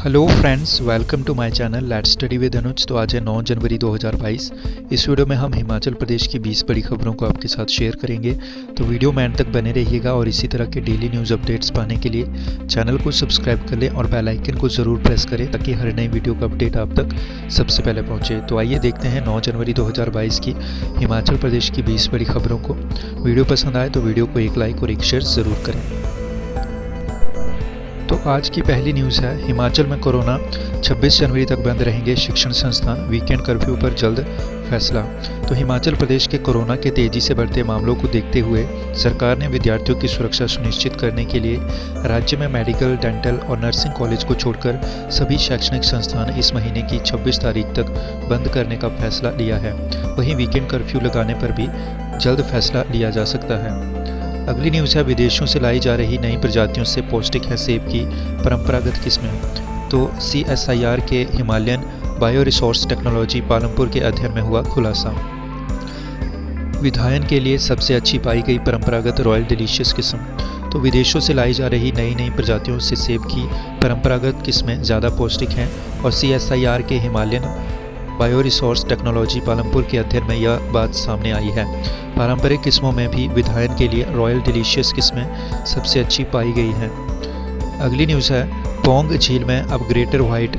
Hello friends, welcome to my channel let's study with Anuj. तो आज है 9 जनवरी 2022। इस वीडियो में हम हिमाचल प्रदेश की 20 बड़ी खबरों को आपके साथ शेयर करेंगे। तो वीडियो में एंड तक बने रहिएगा और इसी तरह के डेली न्यूज़ अपडेट्स पाने के लिए चैनल को सब्सक्राइब कर लें और बेल आइकन को ज़रूर प्रेस करें ताकि हर नई वीडियो का अपडेट आप तक सबसे पहले पहुँचे। तो आइए देखते हैं 9 जनवरी 2022 की हिमाचल प्रदेश की 20 बड़ी खबरों को। वीडियो पसंद आए तो वीडियो को एक लाइक और एक शेयर ज़रूर करें। तो आज की पहली न्यूज़ है, हिमाचल में कोरोना 26 जनवरी तक बंद रहेंगे शिक्षण संस्थान, वीकेंड कर्फ्यू पर जल्द फैसला। तो हिमाचल प्रदेश के कोरोना के तेज़ी से बढ़ते मामलों को देखते हुए सरकार ने विद्यार्थियों की सुरक्षा सुनिश्चित करने के लिए राज्य में मेडिकल, डेंटल और नर्सिंग कॉलेज को छोड़कर सभी शैक्षणिक संस्थान इस महीने की 26 तारीख तक बंद करने का फैसला लिया है। वहीं वीकेंड कर्फ्यू लगाने पर भी जल्द फैसला लिया जा सकता है। अगली न्यूज़ है, विदेशों से लाई जा रही नई प्रजातियों से पौष्टिक है सेब की परंपरागत किस्में। तो CSIR के Himalayan bio resource technology Palampur के अध्ययन में हुआ खुलासा। विधायन के लिए सबसे अच्छी पाई गई परंपरागत रॉयल डिलीशियस किस्म। तो विदेशों से लाई जा रही नई प्रजातियों से सेब की परंपरागत किस्में ज़्यादा पौष्टिक हैं और CSIR के Himalayan bio resource technology Palampur के अध्ययन में यह बात सामने आई है। पारंपरिक किस्मों में भी विधायन के लिए रॉयल डिलीशियस किस्में सबसे अच्छी पाई गई हैं। अगली न्यूज़ है, पोंग झील में अब ग्रेटर वाइट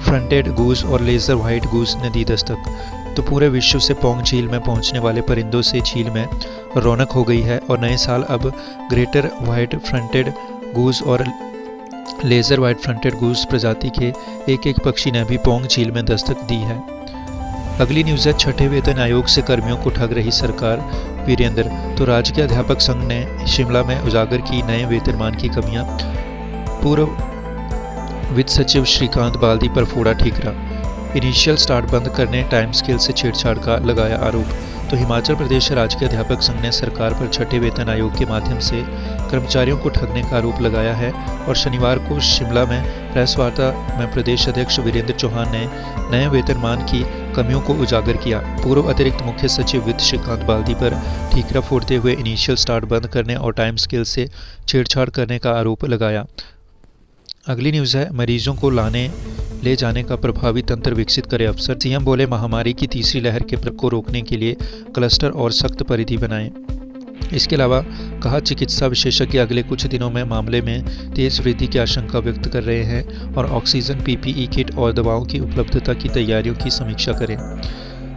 फ्रंटेड गूज और लेज़र वाइट गूज ने दी दस्तक। तो पूरे विश्व से पोंग झील में पहुंचने वाले परिंदों से झील में रौनक हो गई है और नए साल अब ग्रेटर वाइट फ्रंटेड गूज और लेज़र वाइट फ्रंटेड गूज प्रजाति के एक पक्षी ने भी पोंग झील में दस्तक दी है। अगली न्यूज़ है, छठे वेतन आयोग से कर्मियों को ठग रही सरकार, वीरेंद्र। तो राज्य के अध्यापक संघ ने शिमला में उजागर की नए वेतनमान की कमियां। पूर्व वित्त सचिव श्रीकांत बाल्दी पर फोड़ा ठीकरा। इनिशियल स्टार्ट बंद करने टाइम स्केल से छेड़छाड़ का लगाया आरोप। तो हिमाचल प्रदेश राज्य के अध्यापक संघ ने सरकार पर छठे वेतन आयोग के माध्यम से कर्मचारियों को ठगने का आरोप लगाया है और शनिवार को शिमला में प्रेस वार्ता में प्रदेश अध्यक्ष वीरेंद्र चौहान ने नए वेतनमान की कमियों को उजागर किया। पूर्व अतिरिक्त मुख्य सचिव वित्त श्रीकांत बाल्दी पर ठीकरा फोड़ते हुए इनिशियल स्टार्ट बंद करने और टाइम स्केल से छेड़छाड़ करने का आरोप लगाया। अगली न्यूज़ है, मरीजों को ले जाने का प्रभावी तंत्र विकसित करे अफसर। सीएम बोले, महामारी की तीसरी लहर के प्रकोप को रोकने के लिए क्लस्टर और सख्त परिधि बनाएं। इसके अलावा कहा, चिकित्सा विशेषज्ञ अगले कुछ दिनों में मामले में तेज वृद्धि की आशंका व्यक्त कर रहे हैं और ऑक्सीजन, PPE किट और दवाओं की उपलब्धता की तैयारियों की समीक्षा करें।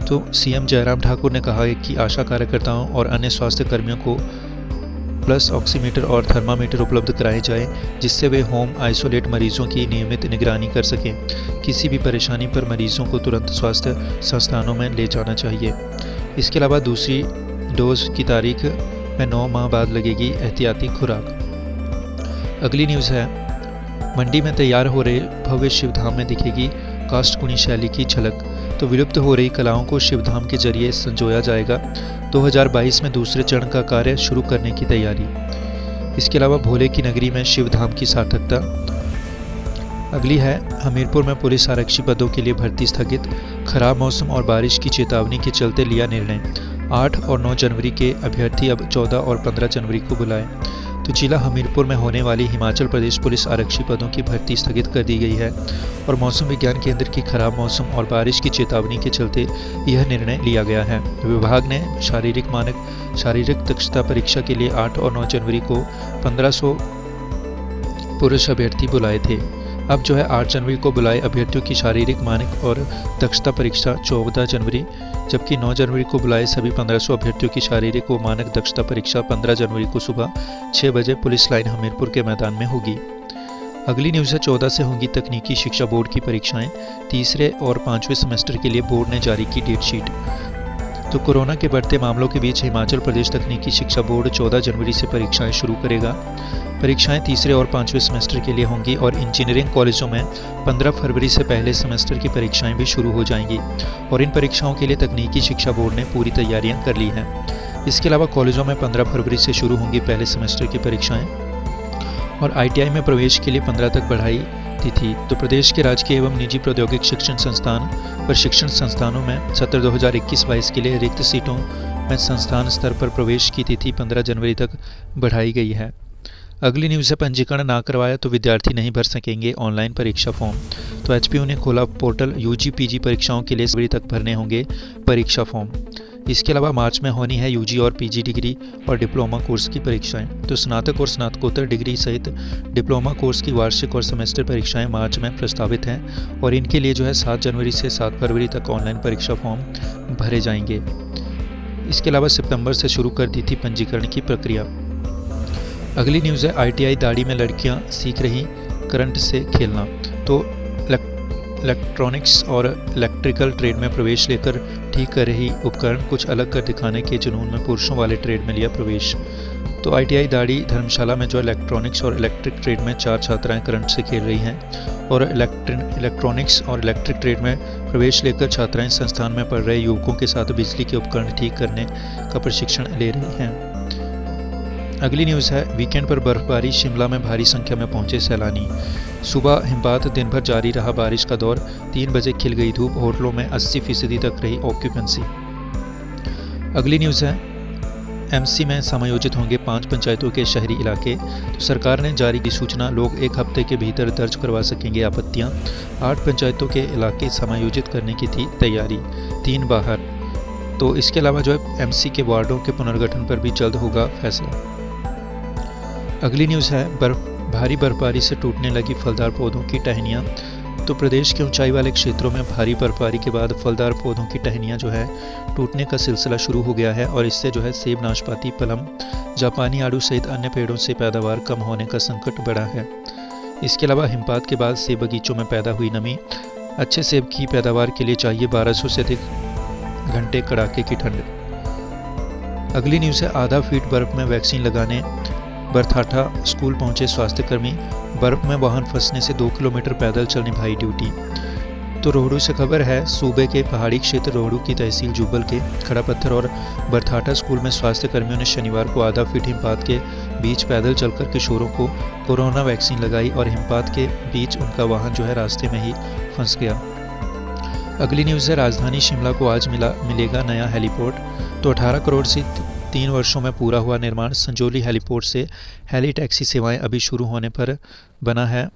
तो सीएम जयराम ठाकुर ने कहा है कि आशा कार्यकर्ताओं और अन्य स्वास्थ्य कर्मियों को प्लस ऑक्सीमीटर और थर्मामीटर उपलब्ध कराए जाएं, जिससे वे होम आइसोलेट मरीजों की नियमित निगरानी कर सकें। किसी भी परेशानी पर मरीजों को तुरंत स्वास्थ्य संस्थानों में ले जाना चाहिए। इसके अलावा दूसरी डोज की तारीख में 9 माह बाद लगेगी एहतियाती खुराक। अगली न्यूज़ है, मंडी में तैयार हो रहे भव्य शिवधाम में दिखेगी काष्ठकुणी शैली की झलक। तो विलुप्त हो रही कलाओं को शिवधाम के जरिए संजोया जाएगा। 2022 में दूसरे चरण का कार्य शुरू करने की तैयारी। इसके अलावा भोले की नगरी में शिवधाम की सार्थकता। अगली है, हमीरपुर में पुलिस आरक्षी पदों के लिए भर्ती स्थगित, खराब मौसम और बारिश की चेतावनी के चलते लिया निर्णय। 8 और 9 जनवरी के अभ्यर्थी अब 14 और 15 जनवरी को बुलाएं। तो जिला हमीरपुर में होने वाली हिमाचल प्रदेश पुलिस आरक्षी पदों की भर्ती स्थगित कर दी गई है और मौसम विज्ञान केंद्र की खराब मौसम और बारिश की चेतावनी के चलते यह निर्णय लिया गया है। विभाग ने शारीरिक दक्षता परीक्षा के लिए 8 और 9 जनवरी को 1500 पुरुष अभ्यर्थी बुलाए थे। अब 8 जनवरी को बुलाए अभ्यर्थियों की शारीरिक मानक और दक्षता परीक्षा 14 जनवरी, जबकि 9 जनवरी को बुलाए सभी 1500 अभ्यर्थियों की शारीरिक व मानक दक्षता परीक्षा 15 जनवरी को सुबह 6 बजे पुलिस लाइन हमीरपुर के मैदान में होगी। अगली न्यूज़ है, 14 से होंगी तकनीकी शिक्षा बोर्ड की परीक्षाएं। तीसरे और 5वें सेमेस्टर के लिए बोर्ड ने जारी की डेट शीट। तो कोरोना के बढ़ते मामलों के बीच हिमाचल प्रदेश तकनीकी शिक्षा बोर्ड 14 जनवरी से परीक्षाएं शुरू करेगा। परीक्षाएं तीसरे और 5वें सेमेस्टर के लिए होंगी और इंजीनियरिंग कॉलेजों में 15 फरवरी से पहले सेमेस्टर की परीक्षाएं भी शुरू हो जाएंगी और इन परीक्षाओं के लिए तकनीकी शिक्षा बोर्ड ने पूरी तैयारियां कर ली हैं। इसके अलावा कॉलेजों में 15 फरवरी से शुरू होंगी पहले सेमेस्टर की परीक्षाएं और ITI में प्रवेश के लिए 15 तक बढ़ाई तिथि। तो प्रदेश के राजकीय एवं निजी प्रौद्योगिक शिक्षण संस्थान व शिक्षण संस्थानों में सत्र 2021-22 के लिए रिक्त सीटों में संस्थान स्तर पर प्रवेश की तिथि 15 जनवरी तक बढ़ाई गई है। अगली न्यूज़ है, पंजीकरण ना करवाया तो विद्यार्थी नहीं भर सकेंगे ऑनलाइन परीक्षा फॉर्म। तो एचपीयू ने खोला पोर्टल, यूजी पीजी परीक्षाओं के लिए फरवरी तक भरने होंगे परीक्षा फॉर्म। इसके अलावा मार्च में होनी है यूजी और पीजी डिग्री और डिप्लोमा कोर्स की परीक्षाएं। तो स्नातक और स्नातकोत्तर डिग्री सहित डिप्लोमा कोर्स की वार्षिक और सेमेस्टर परीक्षाएं मार्च में प्रस्तावित हैं और इनके लिए जो है 7 जनवरी से 7 फरवरी तक ऑनलाइन परीक्षा फॉर्म भरे जाएंगे। इसके अलावा सितंबर से शुरू कर दी थी पंजीकरण की प्रक्रिया। अगली न्यूज़ है, आईटीआई दाड़ी में लड़कियां सीख रही करंट से खेलना। तो इलेक्ट्रॉनिक्स और इलेक्ट्रिकल ट्रेड में प्रवेश लेकर ठीक कर रही उपकरण कुछ अलग कर दिखाने के जुनून में पुरुषों वाले ट्रेड में लिया प्रवेश। तो आईटीआई दाड़ी धर्मशाला में जो इलेक्ट्रॉनिक्स और इलेक्ट्रिक ट्रेड में 4 छात्राएं करंट से खेल रही हैं और इलेक्ट्रॉनिक्स और इलेक्ट्रिक ट्रेड में प्रवेश लेकर छात्राएं संस्थान में पढ़ रहे युवकों के साथ बिजली के उपकरण ठीक करने का प्रशिक्षण ले रही हैं। अगली न्यूज़ है, वीकेंड पर बर्फबारी, शिमला में भारी संख्या में पहुंचे सैलानी। सुबह हिमपात, दिन भर जारी रहा बारिश का दौर, 3 बजे खिल गई धूप, होटलों में 80% तक रही ऑक्यूपेंसी। अगली न्यूज़ है, एमसी में समायोजित होंगे 5 पंचायतों के शहरी इलाके। तो सरकार ने जारी की सूचना, लोग 1 हफ्ते के भीतर दर्ज करवा सकेंगे आपत्तियां। 8 पंचायतों के इलाके समायोजित करने की थी तैयारी, 3 बाहर। तो इसके अलावा जो है एमसी के वार्डों के पुनर्गठन पर भी जल्द होगा फैसला। अगली न्यूज़ है, भारी बर्फबारी से टूटने लगी फलदार पौधों की टहनियाँ। तो प्रदेश के ऊंचाई वाले क्षेत्रों में भारी बर्फबारी के बाद फलदार पौधों की टहनियाँ जो है टूटने का सिलसिला शुरू हो गया है और इससे जो है सेब, नाशपाती, पलम, जापानी आड़ू सहित अन्य पेड़ों से पैदावार कम होने का संकट बढ़ा है। इसके अलावा हिमपात के बाद सेब बगीचों में पैदा हुई नमी। अच्छे सेब की पैदावार के लिए चाहिए 1200 से अधिक घंटे कड़ाके की ठंड। अगली न्यूज़ है, आधा फीट बर्फ में वैक्सीन लगाने बरथाठा स्कूल पहुंचे स्वास्थ्यकर्मी। बर्फ में वाहन फंसने से 2 किलोमीटर पैदल चल निभाई ड्यूटी। तो रोहड़ू से खबर है, सूबे के पहाड़ी क्षेत्र रोहड़ू की तहसील जुब्बल के खड़ा पत्थर और बरथाठा स्कूल में स्वास्थ्यकर्मियों ने शनिवार को आधा फीट हिमपात के बीच पैदल चलकर किशोरों को कोरोना वैक्सीन लगाई और हिमपात के बीच उनका वाहन जो है रास्ते में ही फंस गया। अगली न्यूज़ है, राजधानी शिमला को आज मिलेगा नया हेलीपोर्ट। तो 18 करोड़ से 3 वर्षों में पूरा हुआ निर्माण। संजौली हेलीपोर्ट से हेली टैक्सी सेवाएं अभी शुरू होने पर बना है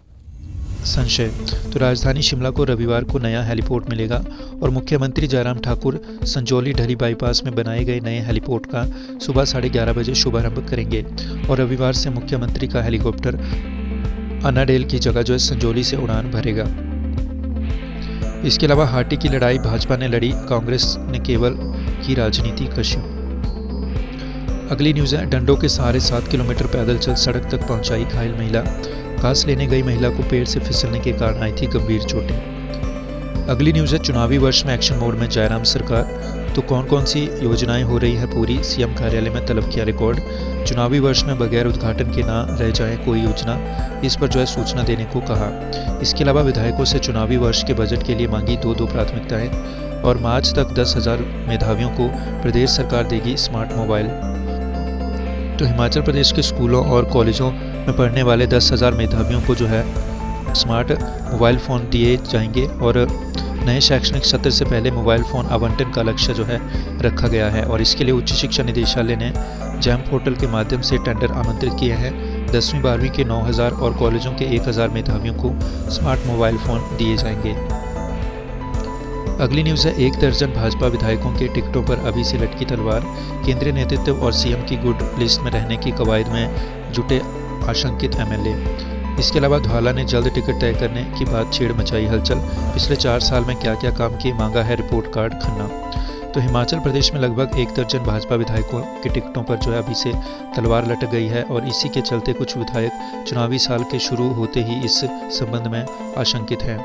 संशय। तो राजधानी शिमला को रविवार को नया हेलीपोर्ट मिलेगा और मुख्यमंत्री जयराम ठाकुर संजौली ढली बाईपास में बनाए गए नए हेलीपोर्ट का सुबह 11:30 बजे शुभारंभ करेंगे और रविवार से मुख्यमंत्री का हेलीकॉप्टर अन्नाडेल की जगह जो है संजौली से उड़ान भरेगा। इसके अलावा हाटी की लड़ाई भाजपा ने लड़ी, कांग्रेस ने केवल की राजनीति कश्यप। अगली न्यूज़ है, डंडों के सहारे 7 किलोमीटर पैदल चल सड़क तक पहुंचाई घायल महिला। घास लेने गई महिला को पेड़ से फिसलने के कारण आई थी गंभीर चोटें। अगली न्यूज़ है, चुनावी वर्ष में एक्शन मोड में जयराम सरकार। तो कौन कौन सी योजनाएं हो रही है पूरी, सीएम कार्यालय में तलब किया रिकॉर्ड। चुनावी वर्ष में बगैर उद्घाटन के ना रह जाए कोई योजना, इस पर जो है सूचना देने को कहा। इसके अलावा विधायकों से चुनावी वर्ष के बजट के लिए मांगी 2 प्राथमिकताएं और मार्च तक 10,000 मेधावियों को प्रदेश सरकार देगी स्मार्ट मोबाइल। तो हिमाचल प्रदेश के स्कूलों और कॉलेजों में पढ़ने वाले 10,000 मेधावियों को जो है स्मार्ट मोबाइल फ़ोन दिए जाएंगे और नए शैक्षणिक सत्र से पहले मोबाइल फ़ोन आवंटन का लक्ष्य जो है रखा गया है और इसके लिए उच्च शिक्षा निदेशालय ने जैम पोर्टल के माध्यम से टेंडर आमंत्रित किए हैं। 10वीं 12वीं के 9,000 और कॉलेजों के 1,000 मेधावियों को स्मार्ट मोबाइल फ़ोन दिए जाएंगे। अगली न्यूज़ है, 1 दर्जन भाजपा विधायकों के टिकटों पर अभी से लटकी तलवार। केंद्रीय नेतृत्व और सीएम की गुड लिस्ट में रहने की कवायद में जुटे आशंकित एमएलए। इसके अलावा धवाला ने जल्द टिकट तय करने की बात छेड़ मचाई हलचल। पिछले 4 साल में क्या क्या काम किए मांगा है रिपोर्ट कार्ड खन्ना। तो हिमाचल प्रदेश में लगभग 1 दर्जन भाजपा विधायकों के टिकटों पर जो है अभी से तलवार लटक गई है और इसी के चलते कुछ विधायक चुनावी साल के शुरू होते ही इस संबंध में आशंकित हैं।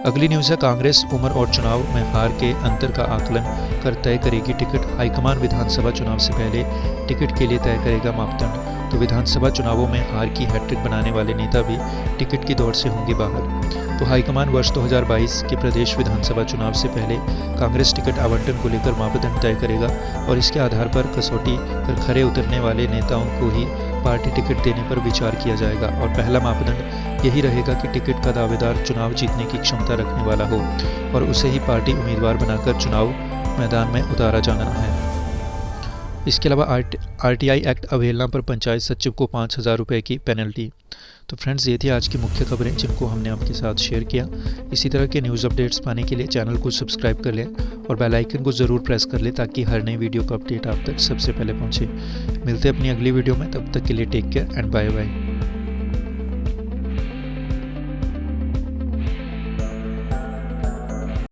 अगली न्यूज़ है, कांग्रेस उम्र और चुनाव में हार के अंतर का आकलन कर तय करेगी टिकट। हाईकमान विधानसभा चुनाव से पहले टिकट के लिए तय करेगा मापदंड। तो विधानसभा चुनावों में हार की हैट्रिक बनाने वाले नेता भी टिकट की दौड़ से होंगे बाहर। तो हाईकमान वर्ष 2022 के प्रदेश विधानसभा चुनाव से पहले कांग्रेस टिकट आवंटन को लेकर मापदंड तय करेगा और इसके आधार पर कसौटी पर खरे उतरने वाले नेताओं को ही पार्टी टिकट देने पर विचार किया जाएगा और पहला मापदंड यही रहेगा कि टिकट का दावेदार चुनाव जीतने की क्षमता रखने वाला हो और उसे ही पार्टी उम्मीदवार बनाकर चुनाव मैदान में उतारा जाना है। इसके अलावा आरटीआई एक्ट अवहेलना पर पंचायत सचिव को 5,000 रुपये की पेनल्टी। तो फ्रेंड्स, ये थी आज की मुख्य खबरें जिनको हमने आपके साथ शेयर किया। इसी तरह के न्यूज़ अपडेट्स पाने के लिए चैनल को सब्सक्राइब कर लें और बेल आइकन को ज़रूर प्रेस कर लें ताकि हर नई वीडियो का अपडेट आप तक सबसे पहले पहुंचे। मिलते हैं अपनी अगली वीडियो में, तब तक के लिए take care and bye bye.